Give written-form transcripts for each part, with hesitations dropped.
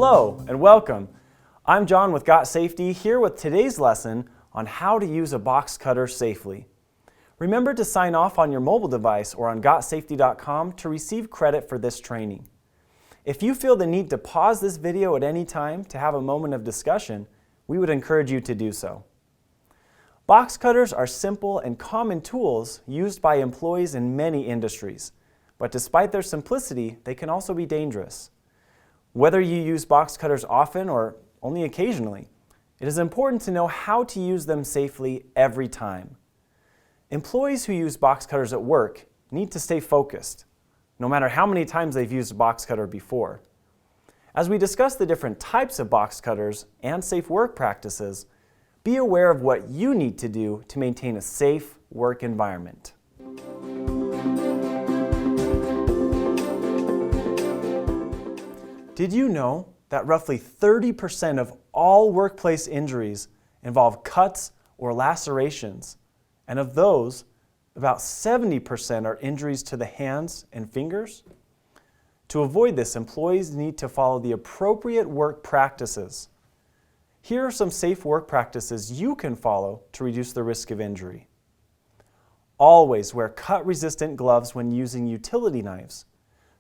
Hello and welcome. I'm John with GotSafety, here with today's lesson on how to use a box cutter safely. Remember to sign off on your mobile device or on GotSafety.com to receive credit for this training. If you feel the need to pause this video at any time to have a moment of discussion, we would encourage you to do so. Box cutters are simple and common tools used by employees in many industries, but despite their simplicity, they can also be dangerous. Whether you use box cutters often or only occasionally, it is important to know how to use them safely every time. Employees who use box cutters at work need to stay focused, no matter how many times they've used a box cutter before. As we discuss the different types of box cutters and safe work practices, be aware of what you need to do to maintain a safe work environment. Did you know that roughly 30% of all workplace injuries involve cuts or lacerations, and of those, about 70% are injuries to the hands and fingers? To avoid this, employees need to follow the appropriate work practices. Here are some safe work practices you can follow to reduce the risk of injury. Always wear cut-resistant gloves when using utility knives.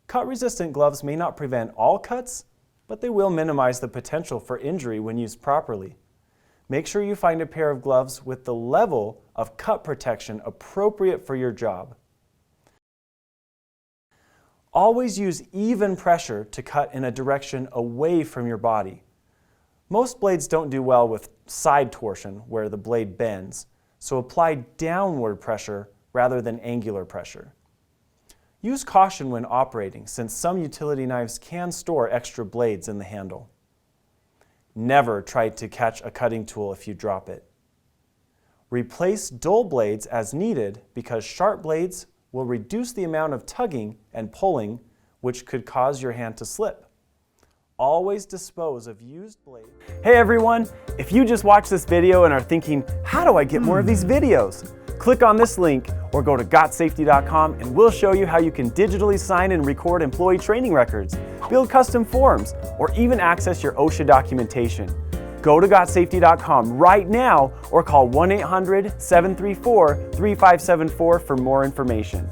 Cut-resistant gloves may not prevent all cuts, but they will minimize the potential for injury when used properly. Make sure you find a pair of gloves with the level of cut protection appropriate for your job. Always use even pressure to cut in a direction away from your body. Most blades don't do well with side torsion, where the blade bends, so apply downward pressure rather than angular pressure. Use caution when operating, since some utility knives can store extra blades in the handle. Never try to catch a cutting tool if you drop it. Replace dull blades as needed, because sharp blades will reduce the amount of tugging and pulling, which could cause your hand to slip. Always dispose of used blades. Hey everyone, if you just watched this video and are thinking, how do I get more of these videos? Click on this link or go to GotSafety.com and we'll show you how you can digitally sign and record employee training records, build custom forms, or even access your OSHA documentation. Go to GotSafety.com right now or call 1-800-734-3574 for more information.